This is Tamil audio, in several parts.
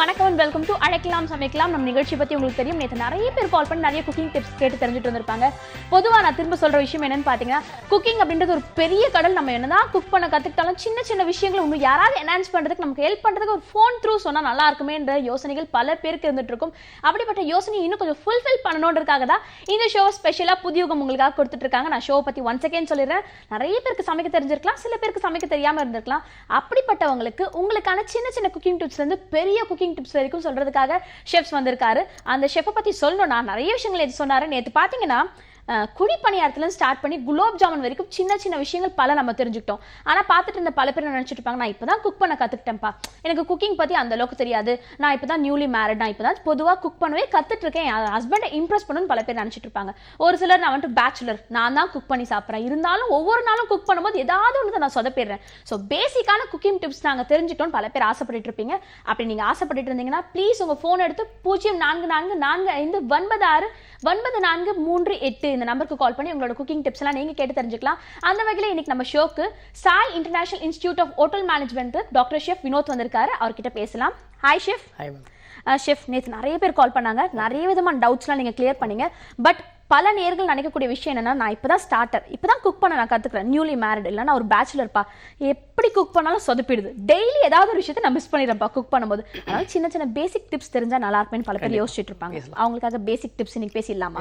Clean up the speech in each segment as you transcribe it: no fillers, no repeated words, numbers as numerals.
வணக்கம் அண்ட் வெல்கம் டு அழைக்கலாம் சமைக்கலாம். நம்ம நிகழ்ச்சி பற்றி உங்களுக்கு தெரியும். நேற்று நிறைய பேர் கால் பண்ணி நிறைய குக்கிங் டிப்ஸ் கேட்டு தெரிஞ்சுட்டு வந்திருப்பாங்க. பொதுவாக நான் திரும்ப சொல்கிற விஷயம் என்னன்னு பார்த்தீங்கன்னா, குக்கிங் அப்படின்றது ஒரு பெரிய கடல். நம்ம என்னதான் குக் பண்ண கற்றுக்கிட்டாலும் சின்ன சின்ன விஷயங்கள் இன்னும் யாராவது என்ஹான்ஸ் பண்ணுறதுக்கு நமக்கு ஹெல்ப் பண்ணுறதுக்கு ஒரு ஃபோன் த்ரூ சொன்னால் நல்லா இருக்குமேன்ற யோசனைகள் பல பேருக்கு இருந்துட்டு இருக்கும். அப்படிப்பட்ட யோசனை இன்னும் கொஞ்சம் ஃபுல்ஃபில் பண்ணணுன்றதுக்காக தான் இந்த ஷோ ஸ்பெஷலாக புதியுகம் உங்களுக்காக கொடுத்துட்டு இருக்காங்க. நான் ஷோ பற்றி ஒன் செகண்ட் சொல்லிடுறேன். நிறைய பேருக்கு சமைக்க தெரிஞ்சிருக்கலாம், சில பேருக்கு சமைக்க தெரியாமல் இருந்திருக்கலாம். அப்படிப்பட்டவங்களுக்கு உங்களுக்கான சின்ன சின்ன குக்கிங் டிப்ஸ்லேருந்து பெரிய குக்கிங் டிப்ஸ் வரைக்கும் சொல்றதுக்காக ஷெஃப்ஸ் வந்திருக்காரு. அந்த ஷெஃப்பை பத்தி சொல்லணும்னா நிறைய விஷயங்கள் எது சொன்னாரு. நேற்று பார்த்தீங்கன்னா குழி பணியாரத்துல ஸ்டார்ட் பண்ணி குலோப் ஜாமுன் வரைக்கும் சின்ன சின்ன விஷயங்கள் பல நம்ம தெரிஞ்சுக்கிட்டோம். ஆனா பார்த்துட்டு இருந்த பல பேர் நினைச்சிட்டு இருப்பாங்க, நான் இப்பதான் குக் பண்ண கத்துக்கிட்டேன்ப்பா, எனக்கு குக்கிங் பத்தி அந்த அளவுக்கு தெரியாது, நான் இப்பதான் நியூலி மேரிட், நான் இப்பதான் பொதுவா குக் பண்ணவே கத்துட்டு இருக்கேன், என் ஹஸ்பண்டை இம்ப்ரெஸ் பண்ணணும்னு பல பேர் நினைச்சிட்டு இருப்பாங்க. ஒரு சிலர் நான் வந்துட்டு பேச்சுலர், நான் தான் குக் பண்ணி சாப்பிட்றேன், இருந்தாலும் ஒவ்வொரு நாளும் குக் பண்ணும்போது ஏதாவது ஒன்று நான் சொதப்பிடுறேன். ஸோ பேசிக்கான குக்கிங் டிப்ஸ் நாங்கள் தெரிஞ்சுக்கணும்னு பல பேர் ஆசைப்பட்டு இருப்பீங்க. அப்படி நீங்க ஆசைப்பட்டு இருந்தீங்கன்னா ப்ளீஸ் உங்க போன் எடுத்து 0444459438 இந்த நம்பருக்கு கால் பண்ணி உங்களோட குக்கிங் டிப்ஸ் எல்லாம் நீங்க கேட்டு தெரிஞ்சுக்கலாம். அந்த வகையில் இன்னைக்கு நம்ம ஷோக்கு Sai international institute of hotel management doctor chef Vinod வந்திருக்காரு. அவர்கிட்ட பேசலாம். Hi chef. ஷெஃப், நேற்று நிறைய பேர் கால் பண்ணாங்க, நிறைய விதமான டவுட்ஸ்லாம் நீங்க கிளியர் பண்ணீங்க. பட் பல நேர்கள் நினைக்கக்கூடிய விஷயம் என்னன்னா, நான் இப்பதான் ஸ்டார்டர், இப்பதான் குக் பண்ண நான் கத்துக்கிறேன், நியூலி மேரிட், இல்லை நான் ஒரு பேச்சுலர்ப்பா, எப்படி குக் பண்ணாலும் சொதப்பிடுது, டெய்லி ஏதாவது ஒரு விஷயத்தை நான் மிஸ் பண்ணிடுறேன்ப்பா குக் பண்ணும்போது. அதனால சின்ன சின்ன பேசிக் டிப்ஸ் தெரிஞ்சா நல்லா இருக்குன்னு பல பேர் யோசிச்சுட்டு இருப்பாங்க. அவங்களுக்காக பேசிக் டிப்ஸ் இன்னைக்கு பேசிடலாமா?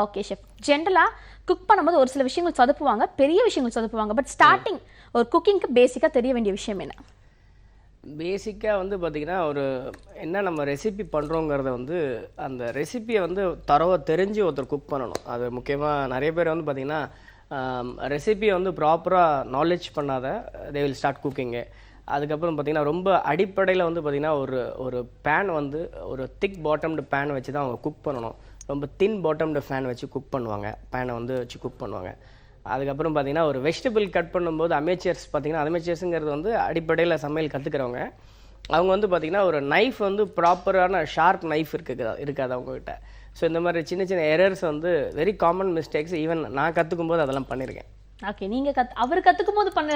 Okay chef. ஜென்ரலா குக் பண்ணும்போது ஒரு சில விஷயங்கள் சொதப்புவாங்க, பெரிய விஷயங்கள் சொதப்புவாங்க. பட் ஸ்டார்டிங் ஒரு குக்கிங்க்கு பேசிக்கா தெரிய வேண்டிய விஷயம் என்ன? பேசிக்காக வந்து பார்த்திங்கன்னா, ஒரு என்ன நம்ம ரெசிபி பண்ணுறோங்கிறத வந்து அந்த ரெசிப்பியை வந்து தரவாக தெரிஞ்சு ஒருத்தர் குக் பண்ணணும். அது முக்கியமாக நிறைய பேர் வந்து பார்த்திங்கன்னா ரெசிபியை வந்து ப்ராப்பராக நாலேஜ் பண்ணாத தே வில் ஸ்டார்ட் குக்கிங்கு. அதுக்கப்புறம் பார்த்திங்கன்னா ரொம்ப அடிப்படையில் வந்து பார்த்திங்கன்னா ஒரு பேன் வந்து ஒரு திக் பாட்டம்டு பேன் வச்சு தான் அவங்க குக் பண்ணணும். ரொம்ப தின் பாட்டம்டு ஃபேன் வச்சு குக் பண்ணுவாங்க, பேனை வந்து வச்சு குக் பண்ணுவாங்க. அதுக்கப்புறம் பார்த்திங்கன்னா ஒரு வெஜிடபிள் கட் பண்ணும்போது அமேச்சர்ஸ் பார்த்திங்கன்னா, அமேச்சர்ஸுங்கிறது வந்து அடிப்படையில் சமையல் கற்றுக்கிறவங்க. அவங்க வந்து பார்த்திங்கன்னா ஒரு நைஃப் வந்து ப்ராப்பரான ஷார்ப் நைஃப் இருக்காது அவங்கக்கிட்ட. ஸோ இந்த மாதிரி சின்ன சின்ன எரர்ஸ் வந்து வெரி காமன் மிஸ்டேக்ஸ். ஈவன் நான் கற்றுக்கும் போது அதெல்லாம் பண்ணியிருக்கேன். ஓகே, நீங்க அவர் கத்துக்கும் போது பண்ண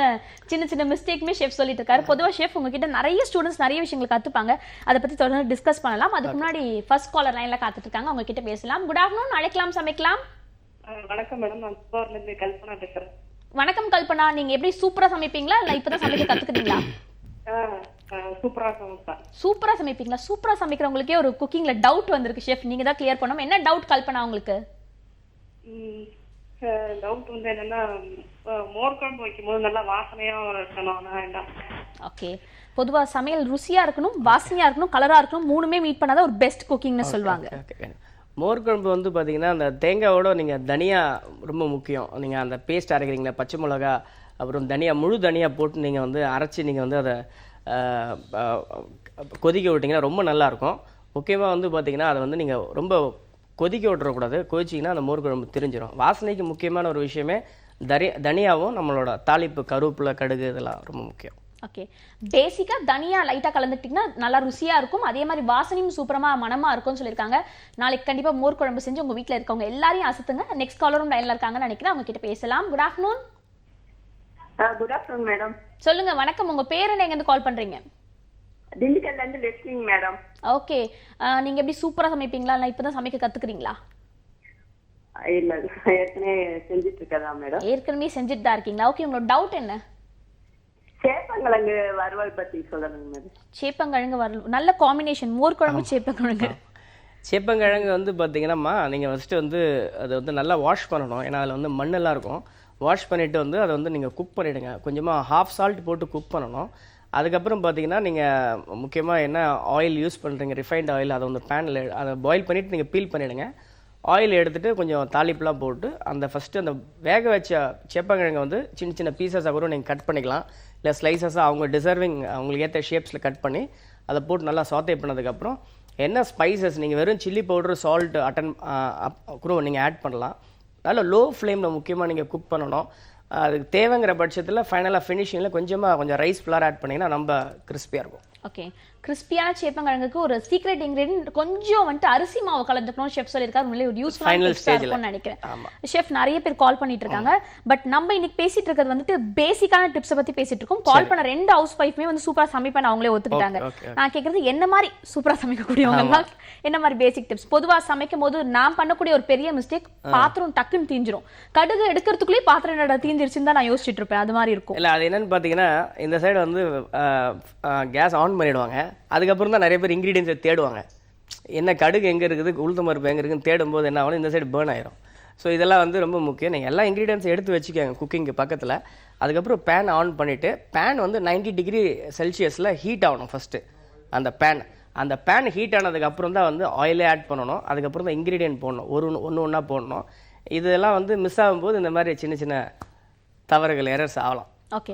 சின்ன சின்ன மிஸ்டேக்குமே ஷெஃப் சொல்லிட்டு இருக்காரு. பொதுவாக ஷெஃப் உங்ககிட்ட நிறைய ஸ்டூடெண்ட்ஸ் நிறைய விஷயங்கள் கத்துப்பாங்க, அதை பத்தி தொடர்ந்து டிஸ்கஸ் பண்ணலாம். அதுக்கு முன்னாடி ஃபர்ஸ்ட் காலர் லைன்ல காத்துட்டு இருக்காங்க, அவங்க கிட்ட பேசலாம். குட் ஆஃப்டர்நூன், அழைக்கலாம் சமைக்கலாம். வணக்கம் மேடம், நான் சிவார்ல இருந்து கல்பனா பேசுறேன். வணக்கம் கல்பனா, நீங்க எப்படி சூப்பரா சமைப்பீங்களா இல்ல இப்பதான் சமைக்க கத்துக்கிட்டீங்களா? சூப்பரா சமைப்பேன். சூப்பரா சமைப்பீங்களா? சூப்பரா சமைக்கிறவங்களுக்கே ஒரு குக்கிங்ல டவுட் வந்திருக்கு ஷெஃப், நீங்க தான் கிளியர் பண்ணணும். என்ன டவுட் கல்பனா உங்களுக்கு? டவுட் வந்து என்னன்னா, மோர் குழம்பு வைக்கும் போது நல்லா வாசனையா இருக்கணும். ஓகே, பொதுவா சமையல் ருசியா இருக்கணும், வாசனையா இருக்கணும், கலரா இருக்கணும், மூணுமே மீட் பண்ணாதான் ஒரு பெஸ்ட் குக்கிங்னு சொல்லுவாங்க. மோர் குழம்பு வந்து பார்த்திங்கன்னா, அந்த தேங்காயோட நீங்கள் தனியா ரொம்ப முக்கியம். நீங்கள் அந்த பேஸ்ட் அரைக்கிறீங்களா, பச்சை மிளகா அப்புறம் தனியா, முழு தனியா போட்டு நீங்கள் வந்து அரைச்சி நீங்கள் வந்து அதை கொதிக்க விட்டிங்கன்னா ரொம்ப நல்லாயிருக்கும். முக்கியமாக வந்து பார்த்திங்கன்னா அதை வந்து நீங்கள் ரொம்ப கொதிக்க விட்டுறக்கூடாது. கொதிச்சிங்கன்னா அந்த மோர் குழம்பு தெரிஞ்சிடும். வாசனைக்கு முக்கியமான ஒரு விஷயமே தனியாவும் நம்மளோட தாளிப்பு, கருவேப்பிலை, கடுகு, இதெல்லாம் ரொம்ப முக்கியம். ஓகே, பேசிக்கா தனியா லைட்டா கலந்துட்டீங்கன்னா நல்லா ருசியா இருக்கும், அதே மாதிரி வாசனையும் சூப்பரமா மனமா இருக்கும்னு சொல்லியிருக்காங்க. நாளைக்கு கண்டிப்பா மோர் குழம்பு செஞ்சு உங்க வீட்டில் இருக்கவங்க எல்லாரையும் அசத்துங்க. நெக்ஸ்ட் காலரும் லைன்ல இருக்காங்கன்னு நினைக்கிறேன், அவங்க கிட்ட பேசலாம். Good afternoon. Good afternoon madam. சொல்லுங்க. வணக்கம், உங்க பேர் என்ன, எங்க இருந்து கால் பண்றீங்க? திண்டுக்கல்ல இருந்து லட்சுமி மேடம். ஓகே, நீங்க எப்படி சூப்பரா சமைப்பீங்களா இல்ல இப்பதான் சமைக்க கத்துக்கிறீங்களா? இல்ல, ஏற்கனவே செஞ்சுட்டு இருக்கதா மேடம். ஏற்கனவே செஞ்சுட்டு தான் இருக்கீங்களா? ஓகே, உங்களோட டவுட் என்ன? சேப்பங்கிழங்கு வறுவல் பத்தி சொல்லணுங்க மேடம். சேப்பங்கிழங்கு வறுவல் நல்ல காம்பினேஷன், மோர் குழம்பு சேப்பங்கிழங்கு. சேப்பங்கிழங்கு வந்து பார்த்தீங்கன்னா, நீங்கள் ஃபஸ்ட்டு வந்து அதை வந்து நல்லா வாஷ் பண்ணணும். ஏன்னா அதில் வந்து மண்ணெல்லாம் இருக்கும். வாஷ் பண்ணிவிட்டு வந்து அதை வந்து நீங்கள் குக் பண்ணிவிடுங்க. கொஞ்சமாக ஹாஃப் சால்ட் போட்டு குக் பண்ணணும். அதுக்கப்புறம் பார்த்தீங்கன்னா, நீங்கள் முக்கியமாக என்ன ஆயில் யூஸ் பண்ணுறீங்க, ரிஃபைண்ட் ஆயில், அதை வந்து பேனில் அதை பாயில் பண்ணிவிட்டு நீங்கள் பீல் பண்ணிவிடுங்க. ஆயில் எடுத்துகிட்டு கொஞ்சம் தாளிப்புலாம் போட்டு அந்த ஃபஸ்ட்டு அந்த வேக வச்ச சேப்பங்கிழங்கை வந்து சின்ன சின்ன பீசஸாக கூட நீங்கள் கட் பண்ணிக்கலாம், இல்லை ஸ்லைசஸாக அவங்க டிசர்விங் அவங்களுக்கு ஏற்ற ஷேப்ஸில் கட் பண்ணி அதை போட்டு நல்லா சாத்தே பண்ணதுக்கப்புறம் என்ன ஸ்பைசஸ் நீங்கள் வெறும் சில்லி பவுடர், சால்ட் கூட நீங்கள் ஆட் பண்ணலாம். நல்லா லோ ஃப்ளேமில் முக்கியமாக நீங்கள் குக் பண்ணணும். அதுக்கு தேவைங்கிற பட்சத்தில் ஃபைனலாக ஃபினிஷிங்கில் கொஞ்சம் ரைஸ் ஃப்ளார் ஆட் பண்ணிங்கன்னா ரொம்ப கிறிஸ்பியாக இருக்கும். ஓகே, கிறிஸ்பியான சேப்பங்கிழங்குக்கு ஒரு சீக்ரெட் இன்கிரிடியன்ட் கொஞ்சம் வந்துட்டு அரிசி மாவு கலந்துக்கணும் ஷெஃப் சொல்லியிருக்காரு. உண்மையிலே ஒரு யூஸ்ஃபுல்லான டிப்ஸா இருக்கும்னு நினைக்கிறேன். ஷெஃப் நிறைய பேர் கால் பண்ணிட்டு இருக்காங்க. பட் நம்ம இன்னைக்கு பேசிட்டு இருக்கிறது வந்துட்டு பேசிக்கான டிப்ஸை பத்தி பேசிட்டு இருக்கோம். கால் பண்ண 2 ஹவுஸ் வைஃப்மே வந்து சூப்பரா சமைப்பேன் அவங்களே ஒத்துக்கிட்டாங்க. நான் கேட்கறது என்ன மாதிரி சூப்பரா சமைக்கக்கூடியவங்க என்ன மாதிரி பேசிக் டிப்ஸ். பொதுவா சமைக்கும் போது நான் பண்ணக்கூடிய ஒரு பெரிய மிஸ்டேக், பாத்திரம் டக்குன்னு தீஞ்சிரும். கடுகு எடுக்கிறதுக்குள்ளேயே பாத்திரம் என்னடா தீஞ்சிருச்சுன்னு தான் நான் யோசிச்சுட்டு இருப்பேன். அது மாதிரி இருக்கும். இல்லை, அது என்னன்னு பார்த்தீங்கன்னா இந்த சைடு வந்து கேஸ் ஆன் பண்ணிடுவாங்க. அதுக்கப்புறம் தான் நிறைய பேர் இன்க்ரீடியன்ஸை தேடுவாங்க. என்ன கடுகு எங்கே இருக்குது, உளுத்தம் பருப்பு எங்கே இருக்குன்னு தேடும்போது என்ன ஆகும், இந்த சைடு பேர்ன் ஆயிரும். ஸோ இதெல்லாம் வந்து ரொம்ப முக்கியம். நீங்கள் எல்லா இன்க்ரீடியன்ஸை எடுத்து வச்சுக்கோங்க குக்கிங்கு பக்கத்தில். அதுக்கப்புறம் பேன் ஆன் பண்ணிவிட்டு பேன் வந்து 90 டிகிரி செல்சியஸில் ஹீட் ஆகணும் ஃபஸ்ட்டு. அந்த பேன் ஹீட் ஆனதுக்கப்புறம் தான் வந்து ஆயிலே ஆட் பண்ணணும். அதுக்கப்புறம் தான் இன்க்ரீடியன்ட் போடணும், ஒன்று ஒன்றா போடணும். இதெல்லாம் வந்து மிஸ் ஆகும்போது இந்த மாதிரி சின்ன சின்ன தவறுகள், எரர்ஸ் ஆகலாம். ஓகே,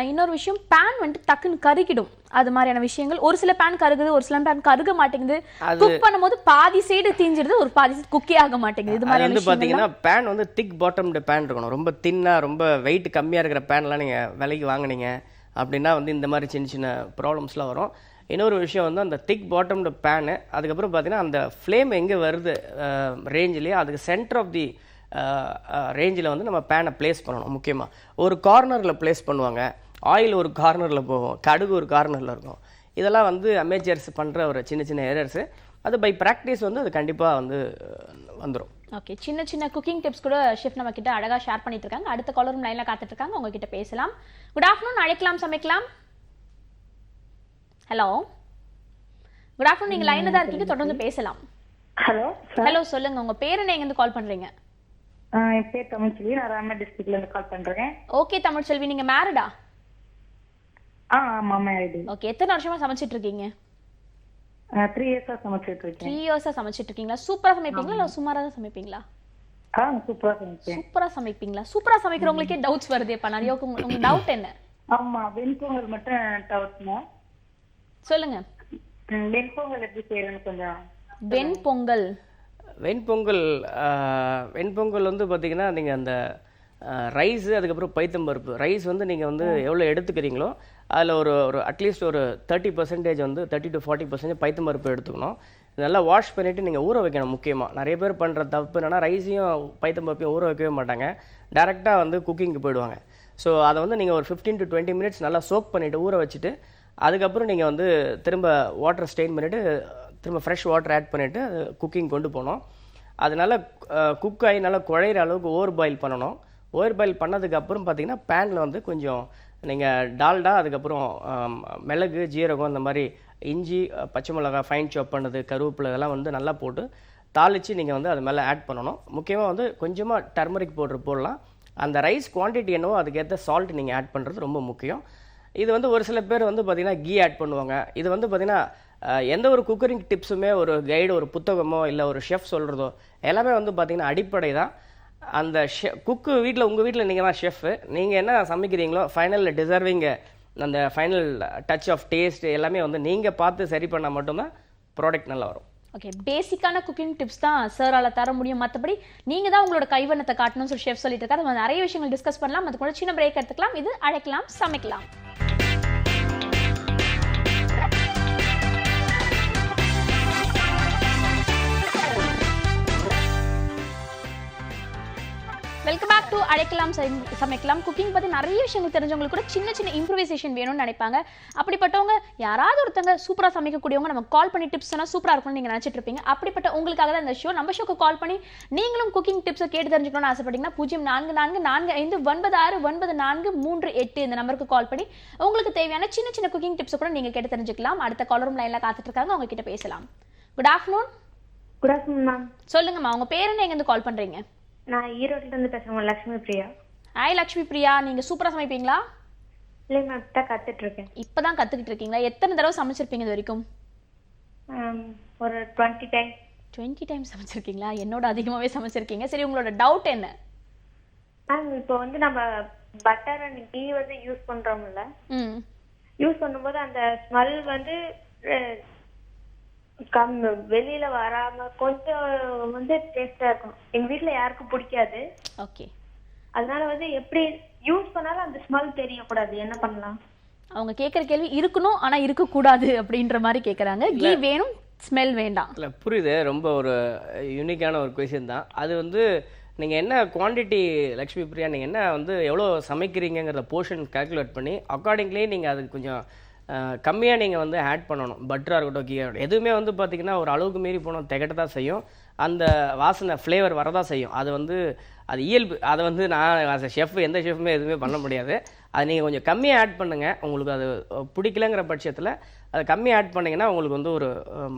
இன்னொரு விஷயம், பேன் வந்துட்டு டக்குன்னு கருகிடும். அது மாதிரியான விஷயங்கள், ஒரு சில பேன் கருகுது, ஒரு சில பேன் கருக மாட்டேங்குது. குக் பண்ணும்போது பாதி சைடு தீஞ்சிருது, ஒரு பாதி சைடு குக்கே ஆக மாட்டேங்குது. இது மாதிரி வந்து பாத்தீங்கன்னா பேன் வந்து திக் பாட்டம்டு பேன் இருக்கணும். ரொம்ப தின்னா, ரொம்ப வெயிட் கம்மியா இருக்கிற பேன்லாம் நீங்க விலைக்கு வாங்குனீங்க அப்படின்னா வந்து இந்த மாதிரி சின்ன சின்ன ப்ராப்ளம்ஸ்லாம் வரும். இன்னொரு விஷயம் வந்து அந்த திக் பாட்டம்டு பேனு, அதுக்கப்புறம் பார்த்தீங்கன்னா அந்த ஃப்ளேம் எங்கே வருது ரேஞ்சிலேயே அதுக்கு சென்டர் ஆஃப் தி ரேஞ்சில் வந்து நம்ம பேனை ப்ளேஸ் பண்ணணும். முக்கியமாக ஒரு கார்னரில் ப்ளேஸ் பண்ணுவாங்க, ஆயில் ஒரு கார்னரில் போகும், கடுகு ஒரு கார்னரில் இருக்கும். இதெல்லாம் வந்து அமேச்சர்ஸ் பண்ணுற ஒரு சின்ன சின்ன எரர்ஸு. அது பை ப்ராக்டிஸ் வந்து அது கண்டிப்பாக வந்து வந்துடும். ஓகே, சின்ன சின்ன குக்கிங் டிப்ஸ் கூட ஷெஃப் நம்ம கிட்ட அழகாக ஷேர் பண்ணிட்டு இருக்காங்க. அடுத்த காலரும் லைனில் காத்துட்டு இருக்காங்க, உங்ககிட்ட பேசலாம். குட் ஆஃப்டர்நூன், அழைக்கலாம் சமைக்கலாம். ஹலோ, குட் ஆஃப்டர்நூன், நீங்கள் லைனில் தான் இருக்கீங்க, தொடர்ந்து பேசலாம். ஹலோ, சொல்லுங்க, உங்க பேர் என்ன, எங்கேருந்து கால் பண்றீங்க? என் பேர் தமிழ்ச்செல்வி, நான் ராமநாத் டிஸ்ட்ரிக்ட்ல இருந்து கால் பண்றேன். ஓகே தமிழ்ச்செல்வி, நீங்க மேரிடா? ஆமா, மேரிட். ஓகே, எத்தனை வருஷமா சமைச்சிட்டு இருக்கீங்க? 3 இயர்ஸா சமைச்சிட்டு இருக்கேன். 3 இயர்ஸா சமைச்சிட்டு இருக்கீங்களா? சூப்பரா சமைப்பீங்களா இல்ல சுமாரா தான் சமைப்பீங்களா? சூப்பரா சமைப்பேன். சூப்பரா சமைப்பீங்களா? சூப்பரா சமைக்கிறவங்களுக்கே டவுட்ஸ் வருதேப்பா நிறைய. உங்களுக்கு டவுட் என்ன? ஆமா, வெண்பொங்கல் மட்டும் டவுட்னா சொல்லுங்க. வெண்பொங்கல் எப்படி செய்யறதுன்னு கொஞ்சம். வெண்பொங்கல் வந்து பார்த்தீங்கன்னா நீங்கள் அந்த ரைஸு, அதுக்கப்புறம் பைத்தம்பருப்பு. ரைஸ் வந்து நீங்கள் வந்து எவ்வளோ எடுத்துக்கிறீங்களோ அதில் ஒரு அட்லீஸ்ட் ஒரு 30% வந்து 30 to 40% பைத்தம்பருப்பு எடுத்துக்கணும். நல்லா வாஷ் பண்ணிவிட்டு நீங்கள் ஊற வைக்கணும். முக்கியமாக நிறைய பேர் பண்ணுற தப்பு என்னென்னா ரைஸையும் பைத்தம்பருப்பையும் ஊற வைக்கவே மாட்டாங்க, டேரெக்டாக வந்து குக்கிங்க்கு போயிடுவாங்க. ஸோ அதை வந்து நீங்கள் ஒரு 15 to 20 minutes நல்லா சோக் பண்ணிவிட்டு ஊற வச்சுட்டு அதுக்கப்புறம் நீங்கள் வந்து திரும்ப வாட்டர் ஸ்டெயின் பண்ணிவிட்டு திரும்ப ஃப்ரெஷ் வாட்டர் ஆட் பண்ணிவிட்டு குக்கிங் கொண்டு போகணும். அதனால் குக் ஆகி நல்லா குழையிற அளவுக்கு ஓவர் பாயில் பண்ணணும். ஓவர் பாயில் பண்ணதுக்கப்புறம் பார்த்தீங்கன்னா பேனில் வந்து கொஞ்சம் நீங்கள் டால்டா, அதுக்கப்புறம் மிளகு, ஜீரகம், இந்த மாதிரி இஞ்சி, பச்சை மிளகாய் ஃபைன் சாப் பண்ணது, கருவேப்பிலை, இதெல்லாம் வந்து நல்லா போட்டு தாளித்து நீங்கள் வந்து அது மேலே ஆட் பண்ணணும். முக்கியமாக வந்து கொஞ்சமாக டர்மரிக் பவுடர் போடலாம். அந்த ரைஸ் குவான்டிட்டி என்னவோ அதுக்கேற்ற சால்ட் நீங்கள் ஆட் பண்ணுறது ரொம்ப முக்கியம். இது வந்து ஒரு சில பேர் வந்து பார்த்திங்கன்னா கீ ஆட் பண்ணுவாங்க. இது வந்து பார்த்திங்கன்னா எந்த ஒரு குக்கரிங் டிப்ஸுமே ஒரு கைடு, ஒரு புத்தகமோ இல்லை ஒரு ஷெஃப் சொல்கிறதோ எல்லாமே வந்து பார்த்திங்கன்னா அடிப்படை தான். அந்த குக்கு வீட்டில், உங்கள் வீட்டில் நீங்கள் தான் ஷெஃப்பு, நீங்கள் என்ன சமைக்கிறீங்களோ ஃபைனலில் டிசர்விங் அந்த ஃபைனல் டச் ஆஃப் டேஸ்ட் எல்லாமே வந்து நீங்கள் பார்த்து சரி பண்ணால் மட்டும்தான் ப்ராடக்ட் நல்லா வரும். ஓகே, பேசிக்கான குக்கிங் டிப்ஸ் தான் சாரால தர முடியும். மற்றபடி நீங்கள் தான் உங்களோட கைவண்ணத்தை காட்டணும்னு சொல்லி ஷெஃப் சொல்லிட்டு இருக்காரு. நம்ம நிறைய விஷயங்கள் டிஸ்கஸ் பண்ணலாம். அது கூட சின்ன பிரேக் எடுத்துக்கலாம். இது அழைக்கலாம் சமைக்கலாம். வெல்கம் பேக் டு அழைக்கலாம் சமைக்கலாம். குக்கிங் பற்றி நிறைய விஷயங்கள் தெரிஞ்சவங்களுக்கு கூட சின்ன சின்ன இம்ப்ரூவைசேஷன் வேணும்னு நினைப்பாங்க. அப்படிப்பட்டவங்க யாராவது ஒருத்தங்க சூப்பராக சமைக்கக்கூடியவங்க நம்ம கால் பண்ணி டிப்ஸ் சொன்னால் சூப்பராக இருக்கும்னு நீங்கள் நினச்சிட்டு இருப்பீங்க. அப்படிப்பட்ட உங்களுக்காக தான் இந்த ஷோ. நம்ம ஷோக்கு கால் பண்ணி நீங்களும் குக்கிங் டிப்ஸை கேட்டு தெரிஞ்சுக்கணும்னு ஆசைப்பட்டீங்கன்னா 044445969438 இந்த நம்பருக்கு கால் பண்ணி உங்களுக்கு தேவையான சின்ன சின்ன குக்கிங் டிப்ஸை கூட நீங்கள் கேட்டு தெரிஞ்சுக்கலாம். அடுத்த காலரும் லைனில் காத்துட்டு இருக்காங்க, அவங்க கிட்ட பேசலாம். Good afternoon. Good afternoon ma'am. சொல்லுங்கம்மா, உங்கள் பேர் என்ன, எங்கேருந்து கால் பண்ணுறீங்க? நான் ஈரோட்ல இருந்து பேசுறேன், லட்சுமி பிரியா. ஹாய் லட்சுமி பிரியா, நீங்க சூப்பரா சமைப்பீங்களா? இல்லை மேம், இப்பதான் கத்துட்டு இருக்கேன். இப்பதான் கத்துக்கிட்டு இருக்கீங்களா? எத்தனை தடவை சமைச்சிருப்பீங்க இது வரைக்கும்? ஒரு 20 டைம். 20 டைம் சமைச்சிருக்கீங்களா? என்னோட அதிகமாவே சமைச்சிருக்கீங்க. சரி, உங்களோட டவுட் என்ன? மேம், இப்போ வந்து நம்ம பட்டர் அண்ட் கீ வந்து யூஸ் பண்றோம்ல, யூஸ் பண்ணும்போது அந்த ஸ்மெல் வந்து வெளியில வராம கொஞ்சம் வந்து டேஸ்டா இருக்கும். எங்க வீட்டுல யாருக்கும் பிடிக்காது. ஓகே, அதனால வந்து எப்படி யூஸ் பண்ணாலும் அந்த ஸ்மெல் தெரியக்கூடாது, என்ன பண்ணலாம்? அவங்க கேட்குற கேள்வி இருக்கணும் ஆனால் இருக்கக்கூடாது அப்படின்ற மாதிரி கேட்குறாங்க. கீ வேணும், ஸ்மெல் வேண்டாம். இல்லை புரியுது, ரொம்ப ஒரு யூனிக்கான ஒரு கொஷின் தான். அது வந்து நீங்கள் என்ன குவான்டிட்டி லக்ஷ்மி பிரியா, நீங்கள் என்ன வந்து எவ்வளோ சமைக்கிறீங்கிறத போர்ஷன் கால்குலேட் பண்ணி அக்கார்டிங்லி நீங்கள் அதுக்கு கொஞ்சம் கம்மியாக நீங்கள் வந்து ஆட் பண்ணணும். பட்டராக இருக்கட்டும், கீ இருக்கட்டும், எதுவுமே வந்து பார்த்திங்கன்னா ஒரு அளவுக்கு மீறி போனோம் திகட்ட தான் செய்யும். அந்த வாசனை ஃப்ளேவர் வரதான் செய்யும். அது வந்து அது இயல்பு. அதை வந்து நான் ஆஸ் எ ஷெஃப் எந்த ஷெஃப்புமே எதுவுமே பண்ண முடியாது. அது நீங்கள் கொஞ்சம் கம்மியாக ஆட் பண்ணுங்கள். உங்களுக்கு அது பிடிக்கலங்கிற பட்சத்தில் அதை கம்மியாக ஆட் பண்ணிங்கன்னா உங்களுக்கு வந்து ஒரு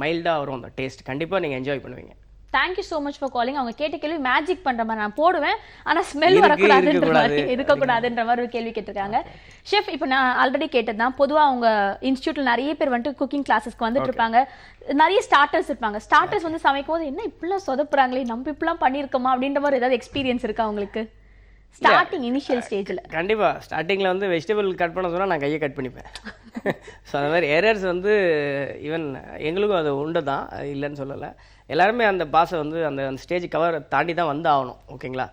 மைல்டாக வரும் அந்த டேஸ்ட். கண்டிப்பாக நீங்கள் என்ஜாய் பண்ணுவீங்க. Thank you so much for calling. அவங்க கேட்ட கேள்வி மேஜிக் பண்ற மாதிரி நான் போடுவேன், ஆனா ஸ்மெல் வரக்கூடாதுன்ற மாதிரி இருக்கக்கூடாதுன்ற மாதிரி ஒரு கேள்வி கேட்டிருக்காங்க. ஷெஃப், இப்போ நான் ஆல்ரெடி கேட்டது தான், பொதுவாக அவங்க இன்ஸ்டியூட்ல நிறைய பேர் வந்துட்டு குக்கிங் கிளாஸஸ்க்கு வந்துட்டு இருப்பாங்க. நிறைய ஸ்டார்டர்ஸ் இருப்பாங்க. ஸ்டார்டர்ஸ் வந்து சமைக்கும் போது என்ன இப்படிலாம் சொதப்புறாங்களே, நம்ம இப்படிலாம் பண்ணியிருக்கோமா அப்படின்ற மாதிரி ஏதாவது எக்ஸ்பீரியன்ஸ் இருக்கா உங்களுக்கு ஸ்டார்டிங் இனிஷியல் ஸ்டேஜில்? கண்டிப்பாக ஸ்டார்டிங்கில் வந்து வெஜிடபிள் கட் பண்ண சொன்னால் நான் கையை கட் பண்ணிப்பேன். ஸோ அந்த மாதிரி எரர்ஸ் வந்து ஈவன் எங்களுக்கும் அது உண்டு தான், இல்லைன்னு சொல்லலை. எல்லாருமே அந்த பாஸை வந்து அந்த ஸ்டேஜ் கவர் தாண்டி தான் வந்து ஆகணும். ஓகேங்களா?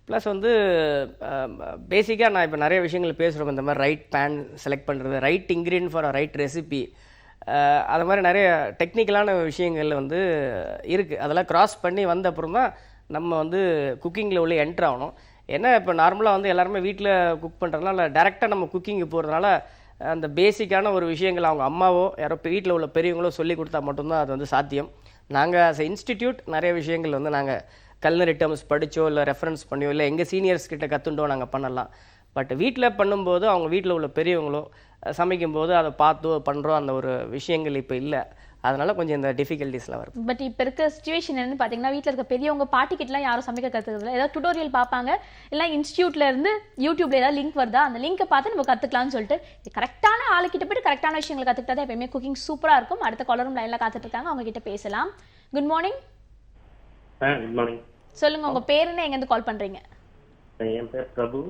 ப்ளஸ் வந்து பேசிக்காக நான் இப்போ நிறைய விஷயங்கள் பேசுகிறோம். இந்த மாதிரி ரைட் பேன் செலக்ட் பண்ணுறது, right ingredient for a right recipe, அது மாதிரி நிறைய டெக்னிக்கலான விஷயங்கள் வந்து இருக்குது. அதெல்லாம் க்ராஸ் பண்ணி வந்த அப்புறம் தான் நம்ம வந்து குக்கிங்கில் உள்ள என்ட்ரு ஆகணும். ஏன்னா இப்போ நார்மலாக வந்து எல்லாருமே வீட்டில் குக் பண்ணுறதுனால, இல்லை டேரெக்டாக நம்ம குக்கிங்கு போகிறதுனால அந்த பேசிக்கான ஒரு விஷயங்கள் அவங்க அம்மாவோ யாரோ வீட்டில் உள்ள பெரியவங்களோ சொல்லி கொடுத்தா மட்டும்தான் அது வந்து சாத்தியம். நாங்கள் ஆஸ் எ இன்ஸ்டிடியூட் நிறைய விஷயங்கள் வந்து நாங்கள் கல்னரி டேர்ம்ஸ் படித்தோ இல்லை ரெஃபரன்ஸ் பண்ணியோ இல்லை எங்கள் சீனியர்ஸ் கிட்ட கற்றுண்டோ நாங்கள் பண்ணலாம். பட் வீட்டில் பண்ணும்போது அவங்க வீட்டில் உள்ள பெரியவங்களோ சமைக்கும்போது அதை பார்த்தோ பண்ணுறோம், அந்த ஒரு விஷயங்கள் இப்போ இல்லை. அதனால கொஞ்சம் இந்த டிஃபிகல்ட்டிஸ்லாம் வரும். பட் இப்போ இருக்க சுச்சுவேஷன் என்னன்னு பார்த்தீங்கன்னா, வீட்டில் இருக்க பெரியவங்க பாட்டிக்கிட்டலாம் யாரும் சமைக்க கற்றுக்கிறதுல ஏதாவது டுட்டோரியல் பார்ப்பாங்க, இல்லை இன்ஸ்டியூட்ல இருந்து யூடியூப்ல ஏதாவது லிங்க் வருதா, அந்த லிங்கை பார்த்து நம்ம கற்றுக்கலாம்னு சொல்லிட்டு கரெக்டான ஆளுக்கிட்ட போய்ட்டு கரெக்டான விஷயங்களை கற்றுக்கிட்டா எப்பயுமே குக்கிங் சூப்பராக இருக்கும். அடுத்த காலரும் லைனில் காத்துட்டு இருக்காங்க, அவங்க கிட்ட பேசலாம். Good morning. Good morning. சொல்லுங்க, உங்க பேர் என்ன, எங்கேருந்து கால் பண்றீங்க? என் பேர் பிரபு,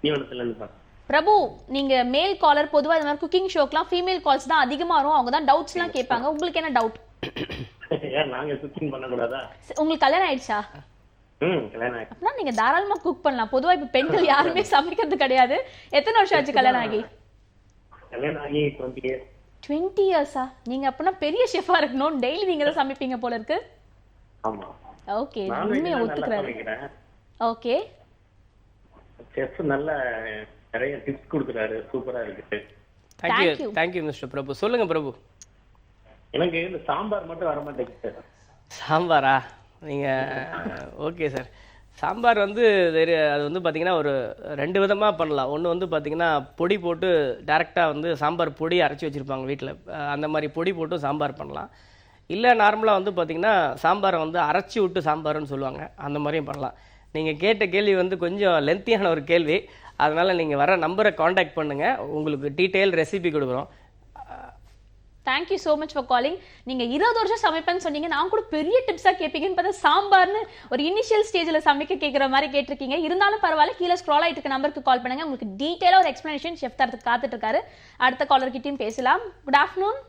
நீவனத்துலேருந்து பார்க்குறேன். பிரபு, நீங்க மேல் காலர். பொதுவா இந்த மாதிரி குக்கிங் ஷோக்கெல்லாம் ஃபீமேல் கால்ஸ் தான் அதிகமா வரும், அவங்க தான் டவுட்ஸ்லாம் கேட்பாங்க. உங்களுக்கு என்ன டவுட்? ஏன் நாங்க குக்கிங் பண்ணக்கூடாதா? உங்களுக்கு கல்யாணம் ஆயிடுச்சா? கல்யாணம் ஆயிடுச்சு. அப்படின்னா நீங்க தாராளமா குக் பண்ணலாம். பொதுவா இப்ப பெண்கள் யாருமே சமைக்கிறது கிடையாது. எத்தனை வருஷம் ஆச்சு கல்யாணம் ஆகி? கல்யாணம் ஆகி 20 years. 20 இயர்ஸா? நீங்க அப்படின்னா பெரிய ஷெஃபா இருக்கணும், டெய்லி நீங்க தான் சமைப்பீங்க போல இருக்கு. ஆமா. ஓகே, உண்மையை ஒத்துக்கிறாரு. ஓகே, செஃப் நல்ல நிறைய டிப்ஸ் கொடுக்குறாரு, சூப்பரா இருக்கு. தேங்க்யூ மிஸ்டர் பிரபு. சொல்லுங்க பிரபு. எனக்கு இந்த சாம்பார் மட்டும் வர மாட்டேங்குது சார். சாம்பாரா? நீங்கள் ஓகே சார். சாம்பார் வந்து அது வந்து பார்த்திங்கன்னா ஒரு 2 விதமாக பண்ணலாம். ஒன்று வந்து பார்த்திங்கன்னா பொடி போட்டு டேரெக்டாக வந்து சாம்பார் பொடி அரைச்சி வச்சுருப்பாங்க வீட்டில், அந்த மாதிரி பொடி போட்டு சாம்பார் பண்ணலாம். இல்லை நார்மலாக வந்து பார்த்திங்கன்னா சாம்பாரை வந்து அரைச்சி விட்டு சாம்பார்னு சொல்லுவாங்க, அந்த மாதிரியும் பண்ணலாம். நீங்கள் கேட்ட கேள்வி வந்து கொஞ்சம் லென்த்தியான ஒரு கேள்வி, அதனால் நீங்கள் வர நம்பரை காண்டாக்ட் பண்ணுங்கள், உங்களுக்கு டீட்டெயில் ரெசிபி கொடுக்குறோம். Thank you so much for calling. நீங்கள் 20 வருஷம் சமைப்பேன்னு சொன்னீங்க, நான் கூட பெரிய டிப்ஸாக கேட்பீங்கன்னு பார்த்தா சாம்பார்னு ஒரு இனிஷியல் ஸ்டேஜில் சமைக்க கேட்குற மாதிரி கேட்டிருக்கீங்க. இருந்தாலும் பரவாயில்ல, கீழே ஸ்க்ரால் ஆகிட்டு இருக்க நம்பருக்கு கால் பண்ணுங்க, உங்களுக்கு டீட்டெயிலாக ஒரு எக்ஸ்ப்ளனேஷன் ஷெஃப் தரத்துக்கு காத்துட்டு இருக்காரு. அடுத்த காலர்கிட்டையும் பேசலாம். Good afternoon.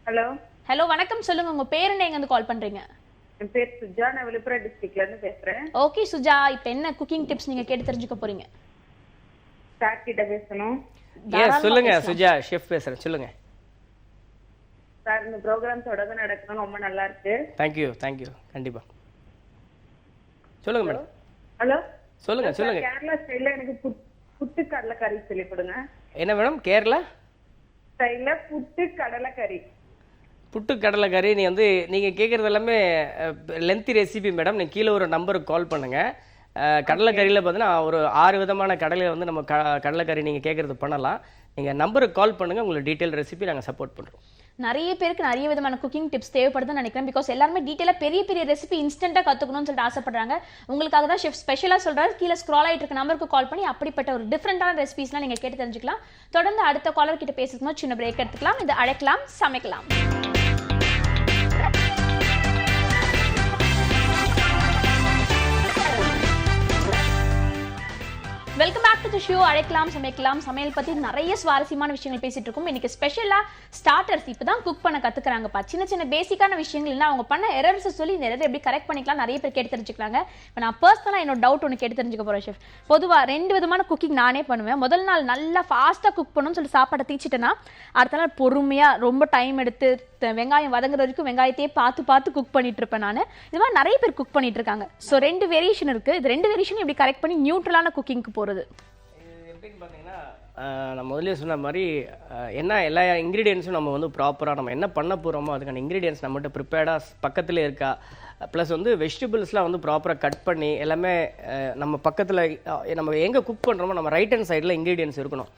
ஹலோ. ஹலோ, வணக்கம். சொல்லுங்க, உங்க பேர் என்ன, எங்கேருந்து கால் பண்றீங்க? என் பேர் சுஜா, நான் விழுப்புரம் டிஸ்ட்ரிக்ட்ல இருந்து பேசுறேன். ஓகே சுஜா, இப்போ என்ன குக்கிங் டிப்ஸ் நீங்க கேட்டு தெரிஞ்சுக்க போறீங்க? சார் கிட்ட பேசணும். சொல்லுங்க சுஜா, ஷெஃப் பேசுறேன், சொல்லுங்க சார். இந்த ப்ரோக்ராம் தொடர்ந்து நடக்கணும், ரொம்ப நல்லா இருக்கு. தேங்க்யூ கண்டிப்பா. சொல்லுங்க மேடம். ஹலோ. சொல்லுங்க. கேரளா ஸ்டைல்ல எனக்கு புட்டு கடலைக்கறி சொல்லி கொடுங்க. என்ன மேடம்? கேரளா ஸ்டைல்ல புட்டு கடலைக்கறி. புட்டு கடலைக்கறி நீங்கள் கேட்குறது எல்லாமே லென்த்தி ரெசிபி மேடம். நீங்கள் கீழே ஒரு நம்பருக்கு கால் பண்ணுங்கள். கடலைக்கறியில் பார்த்தீங்கன்னா ஒரு 6 விதமான கடலையில் வந்து நம்ம கடலைக்கறி நீங்கள் கேட்குறது பண்ணலாம். நீங்கள் நம்பருக்கு கால் பண்ணுங்கள், உங்களுக்கு டீட்டெயில் ரெசிபி நாங்கள் சப்போர்ட் பண்ணுறோம். நிறைய பேருக்கு நிறைய விதமான குக்கிங் டிப்ஸ் தேவைப்படுதுன்னு நினைக்கிறேன். பிகாஸ் எல்லாருமே டீட்டெயிலாக பெரிய ரெசிபி இன்ஸ்டன்ட்டாக கற்றுக்கணும்னு சொல்லிட்டு ஆசைப்படுறாங்க. உங்களுக்காக தான் ஷெஃப் ஸ்பெஷலாக சொல்கிறாரு. கீழே ஸ்க்ரால் ஆகிட்டு இருக்க நம்பருக்கு கால் பண்ணி அப்படிப்பட்ட ஒரு டிஃப்ரெண்டான ரெசிபிஸ்லாம் நீங்கள் கேட்டு தெரிஞ்சுக்கலாம். தொடர்ந்து அடுத்த காலர் கிட்ட பேசும்போது சின்ன பிரேக் எடுத்துக்கலாம். இது அழைக்கலாம் சமைக்கலாம். Welcome back to the show அழைக்கலாம் சமைக்கலாம் சமையல் பத்தி நிறைய சுவாரஸ்யமான விஷயங்கள் பேசிட்டு இருக்கோம். இன்னைக்கு ஸ்பெஷலா ஸ்டார்டர்ஸ் இப்பதான் குக் பண்ண கத்துக்கிறாங்கப்பா. சின்ன சின்ன பேசிக்கான விஷயங்கள் என்ன அவங்க பண்ண எரர்ஸ் சொல்லி இந்த எரர் எப்படி கரெக்ட் பண்ணிக்கலாம் நிறைய பேர் கேட்டு தெரிஞ்சுக்கிறாங்க. இப்போ நான் பர்சனலா என்னோட டவுட் ஒன்று கேட்டு தெரிஞ்சுக்க போறேன் ஷெஃப். பொதுவா 2 விதமான குக்கிங் நானே பண்ணுவேன். முதல் நாள் நல்லா ஃபாஸ்டா குக் பண்ணணும்னு சொல்லி சாப்பாடை தீச்சிட்டேன்னா அடுத்த நாள் பொறுமையா ரொம்ப டைம் எடுத்து வெங்காயம் வதங்குற வரைக்கும் வெங்காயத்தையே பார்த்து குக் பண்ணிட்டு இருப்பேன் நான். இது மாதிரி நிறைய பேர் குக் பண்ணிட்டு இருக்காங்க. ஸோ 2 வேரியேஷன் இருக்கு. இது 2 வேரியேஷன் எப்படி கரெக்ட் பண்ணி நியூட்ரலான குக்கிங்க்கு போறது? எப்படின்னு பார்த்தீங்கன்னா நான் முதல்ல சொன்ன மாதிரி என்ன எல்லா இன்க்ரீடியன்ஸும் நம்ம வந்து ப்ராப்பராக நம்ம என்ன பண்ண போகிறோமோ அதுக்கான இன்க்ரீடியன்ஸ் நம்மகிட்ட ப்ரிப்பேர்டாக பக்கத்தில் இருக்கா, ப்ளஸ் வந்து வெஜிடபிள்ஸ்லாம் வந்து ப்ராப்பராக கட் பண்ணி எல்லாமே நம்ம பக்கத்தில் நம்ம எங்கே குக் பண்ணுறோமோ நம்ம ரைட் ஹேண்ட் சைடில் இன்க்ரீடியன்ஸ் இருக்கணும்.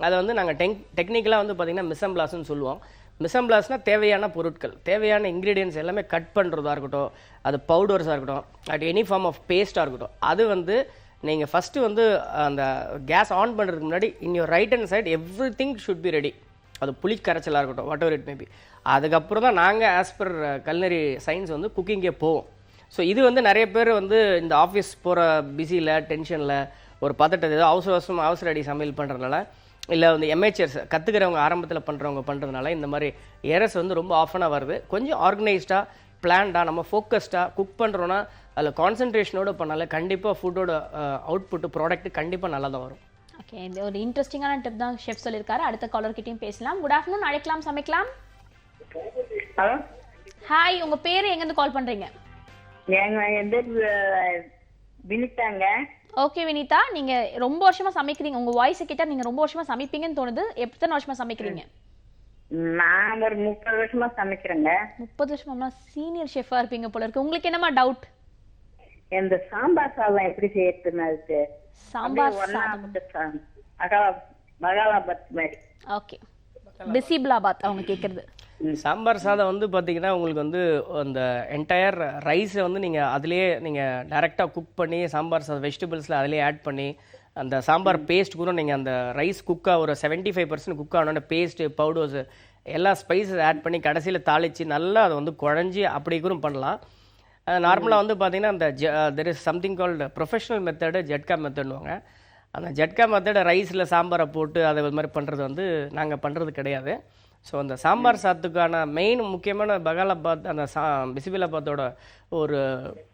அதை வந்து நாங்கள் டெக்னிக்கலாக வந்து பார்த்திங்கன்னா மிசம்பிளாஸ்ன்னு சொல்லுவோம். மிசம்பிளாஸ்னால் தேவையான பொருட்கள், தேவையான இன்க்ரீடியன்ஸ் எல்லாமே கட் பண்ணுறதா இருக்கட்டும், அது பவுடர்ஸாக இருக்கட்டும், அட் எனி ஃபார்ம் ஆஃப் பேஸ்ட்டாக இருக்கட்டும், அது வந்து நீங்கள் ஃபஸ்ட்டு வந்து அந்த கேஸ் ஆன் பண்ணுறதுக்கு முன்னாடி in your right hand side everything should be ready. அது புளி கரைச்சலாக இருக்கட்டும், வாட் எவர் இட் மேபி. அதுக்கப்புறம் தான் நாங்கள் ஆஸ் பர் கல்னரி சயின்ஸ் வந்து குக்கிங்கே போவோம். ஸோ இது வந்து நிறைய பேர் வந்து இந்த ஆஃபீஸ் போகிற பிஸியில் டென்ஷனில் ஒரு பதட்டத்தை ஏதோ அவசர அடி சமையல் பண்ணுறதுனால, இல்லை வந்து எம்ஹெச்எஸ் கற்றுக்கிறவங்க ஆரம்பத்தில் பண்ணுறதுனால இந்த மாதிரி எரர்ஸ் வந்து ரொம்ப ஆஃபனாக வருது. கொஞ்சம் ஆர்கனைஸ்டாக பிளான்டாக நம்ம ஃபோக்கஸ்டாக குக் பண்ணுறோன்னா அதில் கான்சன்ட்ரேஷனோடு பண்ணாலே கண்டிப்பாக ஃபுட்டோட அவுட்புட்டு ப்ராடக்ட் கண்டிப்பாக நல்லா தான் வரும். ஓகே, இந்த ஒரு இன்ட்ரெஸ்டிங்கான டிப் தான் ஷெஃப் சொல்லியிருக்காரு. அடுத்த காலர்கிட்டையும் பேசலாம். குட் ஆஃப்டர்நூன், அழைக்கலாம் சமைக்கலாம். ஹலோ, ஹாய், உங்கள் பேர் எங்கேருந்து கால் பண்ணுறீங்க? என் பேர் வினிதாங்க. ஓகே வினிதா, நீங்க ரொம்ப வருஷமா சமைக்கிறீங்க. உங்க வாய்ஸ் கிட்ட நீங்க ரொம்ப வருஷமா சமைப்பீங்கன்னு தோணுது. எத்தனை வருஷமா சமைக்கிறீங்க? நான் ஒரு 30 வருஷமா சமைக்கிறேங்க. 30 வருஷமா சீனியர் ஷெஃபா இருப்பீங்க போல இருக்கு. உங்களுக்கு என்னமா டவுட்? இந்த சாம்பார் சாதம் எப்படி செய்யறதுன்னு அதுக்கு சாம்பார் சாதம் மகாலாபாத் மாதிரி. ஓகே, பிசிபிளாபாத் அவங்க கேக்குறது. சாம்பார் சாதம் வந்து பார்த்தீங்கன்னா உங்களுக்கு வந்து அந்த என்டையர் ரைஸை வந்து நீங்கள் அதிலேயே நீங்கள் டைரெக்டாக குக் பண்ணி சாம்பார் சாதம் வெஜிடபிள்ஸில் அதிலே ஆட் பண்ணி அந்த சாம்பார் பேஸ்ட் கூட நீங்கள் அந்த ரைஸ் குக்காக ஒரு 75% குக் ஆனோட பேஸ்ட்டு பவுடர்ஸு எல்லா ஸ்பைஸஸ் ஆட் பண்ணி கடைசியில் தாளித்து நல்லா அதை வந்து குழஞ்சி அப்படி கூட பண்ணலாம். நார்மலாக வந்து பார்த்தீங்கன்னா அந்த there is something called professional method jhatka மெத்தடுவாங்க. அந்த ஜட்கா மெத்தடை ரைஸில் சாம்பாரை போட்டு அதை இது மாதிரி பண்ணுறது வந்து நாங்கள் பண்ணுறது கிடையாது. ஸோ அந்த சாம்பார் சாதத்துக்கான மெயின் முக்கியமான பகாலாபாத் அந்த பிசிபிலாபாத்தோட ஒரு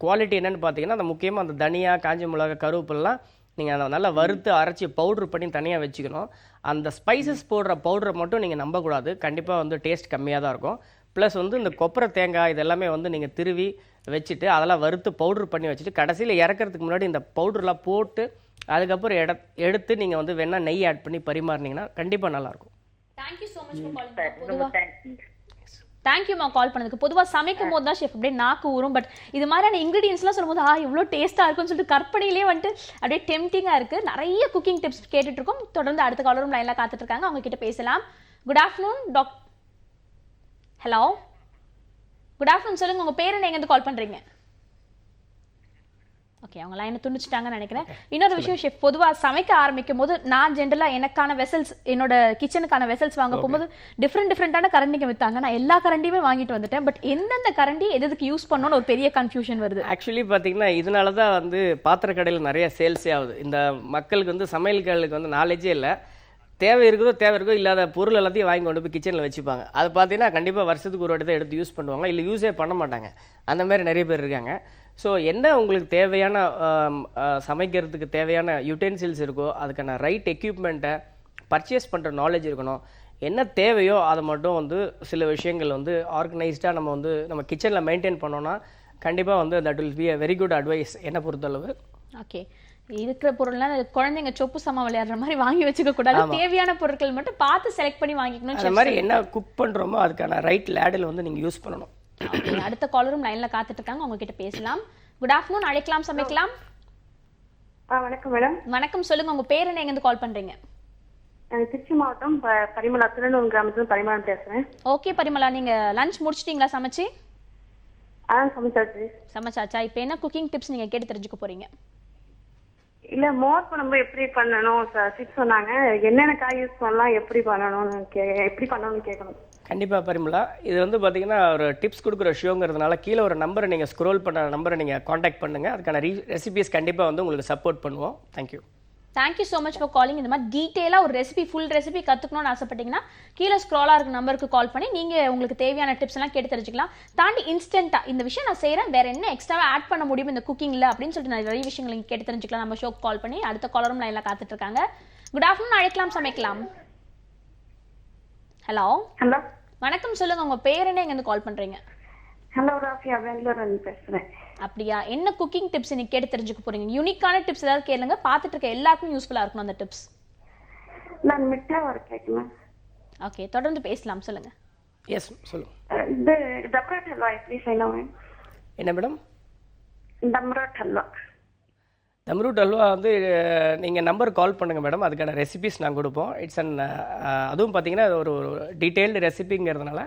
குவாலிட்டி என்னென்னு பார்த்தீங்கன்னா அந்த முக்கியமாக அந்த தனியா, காஞ்ச மிளகா, கருவேப்பிலாம் நீங்கள் அதை நல்லா வறுத்து அரைச்சி பவுட்ரு பண்ணி தனியாக வச்சுக்கணும். அந்த ஸ்பைசஸ் போடுற பவுடரை மட்டும் நீங்கள் நம்பக்கூடாது. கண்டிப்பாக வந்து டேஸ்ட் கம்மியாக தான் இருக்கும். ப்ளஸ் வந்து இந்த கொப்பரை தேங்காய் இதெல்லாமே வந்து நீங்கள் திருவி வச்சுட்டு அதெல்லாம் வறுத்து பவுட்ரு பண்ணி வச்சுட்டு கடைசியில் இறக்கிறதுக்கு முன்னாடி இந்த பவுடர்லாம் போட்டு அதுக்கப்புறம் எடுத்து நீங்கள் வந்து வேணால் நெய் ஆட் பண்ணி பரிமாறினீங்கன்னா கண்டிப்பாக நல்லாயிருக்கும். Thank you so much for calling. தேங்க்யூமா கால் பண்ணதுக்கு. பொதுவாக சமைக்கும் போது தான் ஷெஃப் அப்படியே நாக்கு ஊறும். பட் இது மாதிரியான இன்க்ரீடியன்ஸ்லாம் சொல்லும்போது இவ்வளோ டேஸ்ட்டாக இருக்கும்னு சொல்லிட்டு கற்பனையிலே வந்துட்டு அப்படியே டெம்டிங்காக இருக்குது. நிறைய குக்கிங் டிப்ஸ் கேட்டுட்டு இருக்கோம். தொடர்ந்து அடுத்த காலரும் லைனில் காத்துட்டு இருக்காங்க, அவங்க கிட்ட பேசலாம். Good afternoon hello, good afternoon, சொல்லுங்கள் உங்கள் பேர் என்ன, எங்கேருந்து கால் பண்ணுறீங்க? ஓகே, அவங்க லைனை துண்டிச்சிட்டாங்கன்னு நினைக்கிறேன். இன்னொரு விஷயம் ஷெஃப், பொதுவாக சமைக்க ஆரம்பிக்கும் போது நான் ஜென்ரலாக எனக்கான வெசல்ஸ், என்னோட கிச்சனுக்கான வெசல்ஸ் வாங்க போகும்போது டிஃப்ரெண்டான கரண்டிங்க விற்றாங்க. நான் எல்லா கரண்டியுமே வாங்கிட்டு வந்துட்டேன். பட் எந்தெந்த கரண்டி எதுக்கு யூஸ் பண்ணணும்னு ஒரு பெரிய கன்ஃபியூஷன் வருது. ஆக்சுவலி பார்த்தீங்கன்னா இதனால தான் வந்து பாத்திர கடையில் நிறைய சேல்ஸே ஆகுது. இந்த மக்களுக்கு வந்து சமையல்களுக்கு வந்து நாலேஜே இல்லை. தேவை இருக்கோ இல்லாத பொருள் எல்லாத்தையும் வாங்கி கொண்டு போய் கிச்சனில் வச்சுப்பாங்க. அது பார்த்தீங்கன்னா கண்டிப்பாக வருஷத்துக்கு ஒரு வாட்டி தான் எடுத்து யூஸ் பண்ணுவாங்க, இல்லை யூஸே பண்ண மாட்டாங்க. அந்த மாதிரி நிறைய பேர் இருக்காங்க. ஸோ என்ன உங்களுக்கு தேவையான சமைக்கிறதுக்கு தேவையான யூட்டென்சில்ஸ் இருக்கோ அதுக்கான ரைட் எக்யூப்மெண்ட்டை பர்ச்சேஸ் பண்ணுற நாலேஜ் இருக்கணும். என்ன தேவையோ அதை மட்டும் வந்து சில விஷயங்கள் வந்து ஆர்கனைஸ்டாக நம்ம கிச்சனில் மெயின்டைன் பண்ணோன்னா கண்டிப்பாக வந்து that will be a very good advice என்னை பொறுத்தளவு. ஓகே, இருக்கிற பொருள்லாம் குழந்தைங்க சொப்பு சமா விளையாடுற மாதிரி வாங்கி வச்சுக்க கூடாது. தேவையான பொருட்கள் மட்டும் பார்த்து செலக்ட் பண்ணி வாங்கிக்கணும். அந்த மாதிரி என்ன குக் பண்ணுறோமோ அதுக்கான ரைட் லேடில் வந்து நீங்கள் யூஸ் பண்ணணும். அடுத்த காலரும் லைன்ல காத்துட்டு இருக்காங்க, அவங்க கிட்ட பேசலாம். குட் ஆஃப்டர்நூன், அழைக்கலாம் சமைக்கலாம். வணக்கம் மேடம். வணக்கம், சொல்லுங்க உங்க பேர் என்ன, எங்கேருந்து கால் பண்றீங்க? திருச்சி மாவட்டம் பரிமளா திருநூறு கிராமத்துல பரிமளம் பேசுறேன். ஓகே பரிமளா, நீங்க லஞ்ச் முடிச்சிட்டீங்களா? சமைச்சு சமைச்சாச்சா? இப்போ என்ன குக்கிங் டிப்ஸ் நீங்க கேட்டு தெரிஞ்சுக்க போறீங்க? இல்ல, மோர் குழம்பு எப்படி பண்ணணும் டிப்ஸ் சொன்னாங்க. என்னென்ன காய் யூஸ் பண்ணலாம், எப்படி பண்ணணும்னு கேட்கணும். கண்டிப்பாக பரிமளா, இது வந்து பார்த்தீங்கன்னா ஒரு டிப்ஸ் கொடுக்குற ஷோங்கிறதுனால கீழே ஒரு நம்பரை நீங்கள் ஸ்க்ரோல் பண்ணுற நம்பரை நீங்கள் காண்டாக்ட் பண்ணுங்கள். அதுக்கான ரெசிபிஸ் கண்டிப்பாக வந்து உங்களுக்கு சப்போர்ட் பண்ணுவோம். Thank you. Thank you so much for calling. இந்த மாதிரி டீட்டெயிலாக ஒரு ரெசிபி ஃபுல் ரெசிபி கற்றுக்கணும்னு ஆசைப்பட்டீங்கன்னா கீழே ஸ்க்ராலாக இருக்க நம்பருக்கு கால் பண்ணி நீங்கள் உங்களுக்கு தேவையான டிப்ஸ் எல்லாம் கேட்டு தெரிஞ்சுக்கலாம். தாண்டி இன்ஸ்டன்ட்டாக இந்த விஷயம் நான் செய்கிறேன், வேற என்ன எக்ஸ்ட்ராவாக ஆட் பண்ண முடியும் இந்த குக்கிங்கில் அப்படின்னு சொல்லிட்டு நிறைய விஷயங்கள் நீங்கள் கேட்டு தெரிஞ்சுக்கலாம். நம்ம ஷோக்கு கால் பண்ணி அடுத்த காலரும் லைனில் காத்துட்டு இருக்காங்க. குட் ஆஃப்டர்நூன், அழைக்கலாம் சமைக்கலாம். ஹலோ ஹலோ வணக்கம், சொல்லுங்க உங்க பேர் என்ன, எங்கேருந்து கால் பண்றீங்க? ஹலோ ராஃபியா, பெங்களூர்ல பேசுறேன். அப்படியா, என்ன குக்கிங் டிப்ஸ் இன்னைக்கு கேட்டு தெரிஞ்சுக்க போறீங்க? யூனிக்கான டிப்ஸ் ஏதாவது கேளுங்க, பார்த்துட்டு இருக்க எல்லாருக்கும் யூஸ்ஃபுல்லா இருக்கணும் அந்த டிப்ஸ். நான் மிட்டாய் வர கேட்கணும். ஓகே, தொடர்ந்து பேசலாம், சொல்லுங்க. எஸ் சொல்லுங்க. இது டம்ரோட் ஹல்வா எப்படி செய்யணும்? என்ன மேடம்? டம்ரோட் ஹல்வா. தம்ரூட் அல்வா வந்து நீங்கள் நம்பர் கால் பண்ணுங்கள் மேடம், அதுக்கான ரெசிபிஸ் நாங்கள் கொடுப்போம். இட்ஸ் அண்ட் அதுவும் பார்த்தீங்கன்னா ஒரு டீட்டெயில்டு ரெசிபிங்கிறதுனால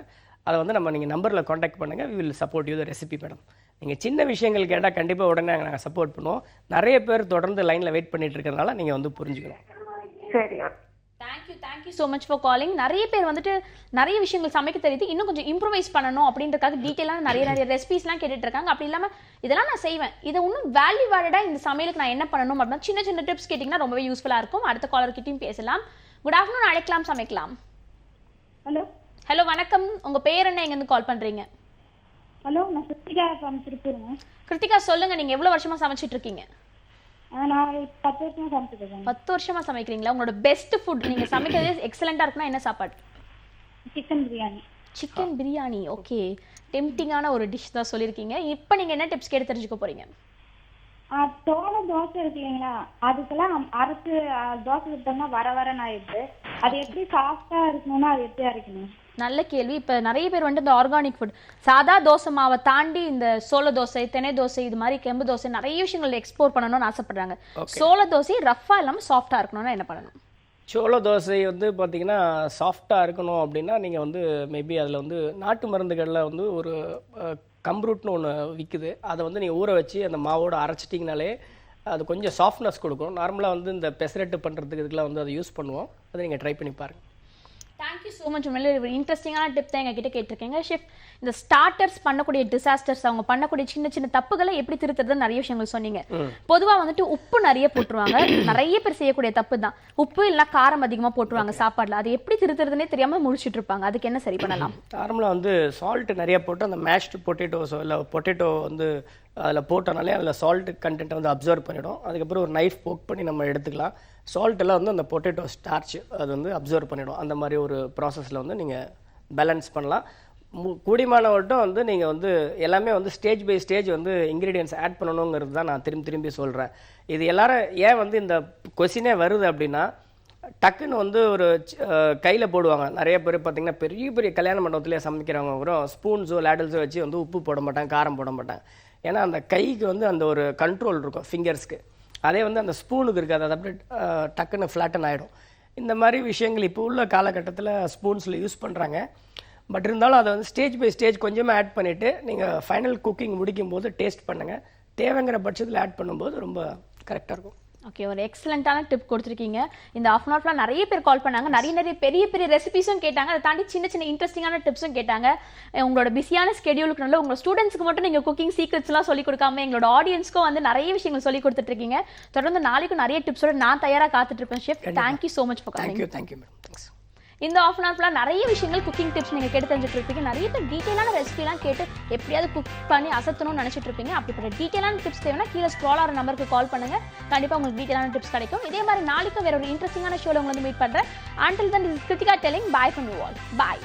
அதை வந்து நீங்கள் நம்பரில் காண்டாக்ட் பண்ணுங்கள். We will support you the recipe madam. நீங்கள் சின்ன விஷயங்கள் கேட்டால் கண்டிப்பாக உடனே நாங்கள் சப்போர்ட் பண்ணுவோம். நிறைய பேர் தொடர்ந்து லைனில் வெயிட் பண்ணிட்டு இருக்கிறதுனால நீங்கள் வந்து புரிஞ்சுக்கணும். சரி, okay. Thank you so much for calling. நிறைய பேர் வந்துட்டு நிறைய விஷயங்கள் சமைக்க தெரியுது, இன்னும் கொஞ்சம் இம்ப்ரூவைஸ் பண்ணணும் அப்படின்றதுக்காக டீட்டெயிலான நிறைய ரெசிபிஸ்லாம் கேட்டுட்டு இருக்காங்க. அப்படி இல்லாமல் இதெல்லாம் நான் செய்வேன், இதை இன்னும் வேல்யூ வேர்டடாக இந்த சமையலுக்கு நான் என்ன பண்ணணும் அப்படின்னா சின்ன சின்ன டிப்ஸ் கேட்டிங்கன்னா ரொம்பவே யூஸ்ஃபுல்லாக இருக்கும். அடுத்த காலர்கிட்டையும் பேசலாம். குட் ஆஃப்டர்நூன், அழைக்கலாம் சமைக்கலாம். ஹலோ ஹலோ வணக்கம், உங்க பேர் என்ன, எங்கேருந்து கால் பண்றீங்க? ஹலோ, நான் கிருத்திகா ஃப்ரம் திருப்பூருங்க. கிருத்திகா, சொல்லுங்க, நீங்க எவ்வளவு வருஷமா சமைச்சிட்டு இருக்கீங்க? நான் 10 வருஷமா சமைச்சிட்டு இருக்கேன். 10 வருஷமா சமைக்கிறீங்களா? உங்களோட பெஸ்ட் ஃபுட், நீங்க சமைக்கிறது எக்ஸலண்டா இருக்குன்னா என்ன சாப்பாடு? Chicken biryani. Chicken biryani. Okay, டெம்டிங்கான ஒரு டிஷ் தான் சொல்லியிருக்கீங்க. இப்போ நீங்க என்ன டிப்ஸ் கேட்டு தெரிஞ்சுக்க போறீங்க? தோண தோசை இருக்கு இல்லைங்களா, அதுக்கெல்லாம் அரைச்சு தோசை சுட்டோம்னா வரன்னு ஆயிடுது. அது எப்படி சாஃப்டா இருக்கணும்னா அது எப்படி அரைக்கணும்? நல்ல கேள்வி. இப்போ நிறைய பேர் வந்து இந்த ஆர்கானிக் ஃபுட், சாதா தோசை மாவை தாண்டி இந்த சோள தோசை, தினை தோசை, இது மாதிரி கெம்பு தோசை நிறைய விஷயங்கள் எக்ஸ்ப்ளோர் பண்ணணும்னு ஆசைப்படுறாங்க. சோள தோசை ரஃபா இல்லாமல் சாஃப்டா இருக்கணும்னா என்ன பண்ணணும்? சோள தோசை வந்து பார்த்தீங்கன்னா சாஃப்டாக இருக்கணும் அப்படின்னா நீங்கள் வந்து மேபி அதில் வந்து நாட்டு மருந்துகளில் வந்து ஒரு கம்ப்ரூட்னு ஒன்று விற்குது, அதை வந்து நீங்கள் ஊற வச்சு அந்த மாவோடு அரைச்சிட்டிங்கனாலே அது கொஞ்சம் சாஃப்ட்னஸ் கொடுக்கும். நார்மலாக வந்து இந்த பெசரெட்டு பண்ணுறதுக்கு இதுக்கெலாம் வந்து அதை யூஸ் பண்ணுவோம். அதை நீங்கள் ட்ரை பண்ணி பாருங்கள். Thank you so much. உண்மையிலே ஒரு இன்ட்ரெஸ்டிங்கான டிப் தான் எங்ககிட்ட கேட்டிருக்கீங்க. ஷெஃப், இந்த ஸ்டார்டர்ஸ் பண்ணக்கூடிய டிசாஸ்டர்ஸ், அவங்க பண்ணக்கூடிய சின்ன சின்ன தப்புகளை எப்படி திருத்துறது நிறைய விஷயங்கள் சொன்னீங்க. பொதுவாக வந்துட்டு உப்பு நிறைய போட்டுருவாங்க, நிறைய பேர் செய்யக்கூடிய தப்பு தான். உப்பு இல்லைனா காரம் அதிகமாக போட்டுருவாங்க சாப்பாடில், அது எப்படி திருத்துறதுனே தெரியாமல் முடிச்சுட்டு இருப்பாங்க. அதுக்கு என்ன சரி பண்ணலாம்? நார்மலாக வந்து சால்ட் நிறைய போட்டு அந்த மேஷ்டு பொட்டேட்டோஸோ இல்லை பொட்டேட்டோ வந்து அதில் போட்டனாலே அதில் சால்ட் கண்டென்ட்டை வந்து அப்சர்வ் பண்ணிவிடும். அதுக்கப்புறம் ஒரு நைஃப் போக் பண்ணி நம்ம எடுத்துக்கலாம். சால்ட் எல்லாம் வந்து அந்த பொட்டேட்டோ ஸ்டார்ச் அது வந்து அப்சர்வ் பண்ணிவிடும். அந்த மாதிரி ஒரு ப்ராசஸில் வந்து நீங்கள் பேலன்ஸ் பண்ணலாம். கூடிமானவர்கிட்ட வந்து நீங்கள் வந்து எல்லாமே வந்து ஸ்டேஜ் பை ஸ்டேஜ் வந்து இன்க்ரீடியன்ஸ் ஆட் பண்ணணுங்கிறது தான் நான் திரும்பி சொல்கிறேன். இது எல்லாரும் ஏன் வந்து இந்த கொஸ்டினே வருது அப்படின்னா, டக்குன்னு வந்து ஒரு கையில் போடுவாங்க. நிறைய பேர் பார்த்திங்கன்னா பெரிய பெரிய கல்யாண மண்டபத்திலே சமைக்கிறவங்க கூட ஸ்பூன்ஸோ லேடல்ஸோ வச்சு வந்து உப்பு போட மாட்டாங்க, காரம் போட மாட்டாங்க. ஏன்னா அந்த கைக்கு வந்து அந்த ஒரு கண்ட்ரோல் இருக்கும் ஃபிங்கர்ஸ்க்கு. அதே வந்து அந்த ஸ்பூனுக்கு இருக்காது, அது அப்படியே டக்குன்னு ஃப்ளாட்டன் ஆகிடும். இந்த மாதிரி விஷயங்கள் இப்போ உள்ள காலகட்டத்தில் ஸ்பூன்ஸில் யூஸ் பண்ணுறாங்க. பட் இருந்தாலும் அதை வந்து ஸ்டேஜ் பை ஸ்டேஜ் கொஞ்சமாக ஆட் பண்ணிவிட்டு நீங்கள் ஃபைனல் குக்கிங் முடிக்கும் போது டேஸ்ட் பண்ணுங்கள். தேவைங்கிற பட்சத்தில் ஆட் பண்ணும்போது ரொம்ப கரெக்டாக இருக்கும். ஓகே, ஒரு எக்ஸலண்ட்டான டிப் கொடுத்துருக்கீங்க. இந்த ஆஃப் அன் ஹவர்லாம் நிறைய பேர் கால் பண்ணாங்க, நிறைய பெரிய பெரிய ரெசிபிஸும் கேட்டாங்க, அதை தாண்டி சின்ன சின்ன இன்ட்ரெஸ்டிங்கான டிப்ஸும் கேட்டாங்க. உங்களோட பிஸியான ஸ்கெடியூலுக்கு நல்ல உங்களோட ஸ்டூடெண்ட்ஸ்க்கு மட்டும் நீங்கள் குக்கிங் சீக்ரெட்ஸ்லாம் சொல்லிக் கொடுக்காம எங்களோட ஆடியன்ஸ்க்கும் வந்து நிறைய விஷயங்கள் சொல்லி கொடுத்துட்ருக்கீங்க. தொடர்ந்து நாளைக்கும் நிறைய டிப்ஸோட நான் தயாராக காத்துட்ருப்பேன். Chef, thank you so much for coming. Thank you madam. Thanks. இந்த ஆஃப் அன் ஹவர்லாம் நிறைய விஷயங்கள் குக்கிங் டிப்ஸ் நீங்கள் கேட்டு தெரிஞ்சுட்டு இருப்பீங்க. நிறைய பேர் டீட்டெயிலான ரெசிபிலாம் கேட்டு எப்படியாவது குக் பண்ணி அசத்தணும்னு நினச்சிட்டு இருப்பீங்க. அப்படிப்பட்ட டீட்டெயிலான டிப்ஸ் தேவைன்னா கீழே ஸ்க்ரால் ஆகிற நம்பருக்கு கால் பண்ணுங்கள், கண்டிப்பாக உங்களுக்கு டீட்டெயிலான டிப்ஸ் கிடைக்கும். இதே மாதிரி நாளைக்கும் வேற ஒரு இன்ட்ரெஸ்டிங்கான ஷோவில் உங்களை மீட் பண்ணுறேன். Until then, this is Kritika telling bye from you all. Bye.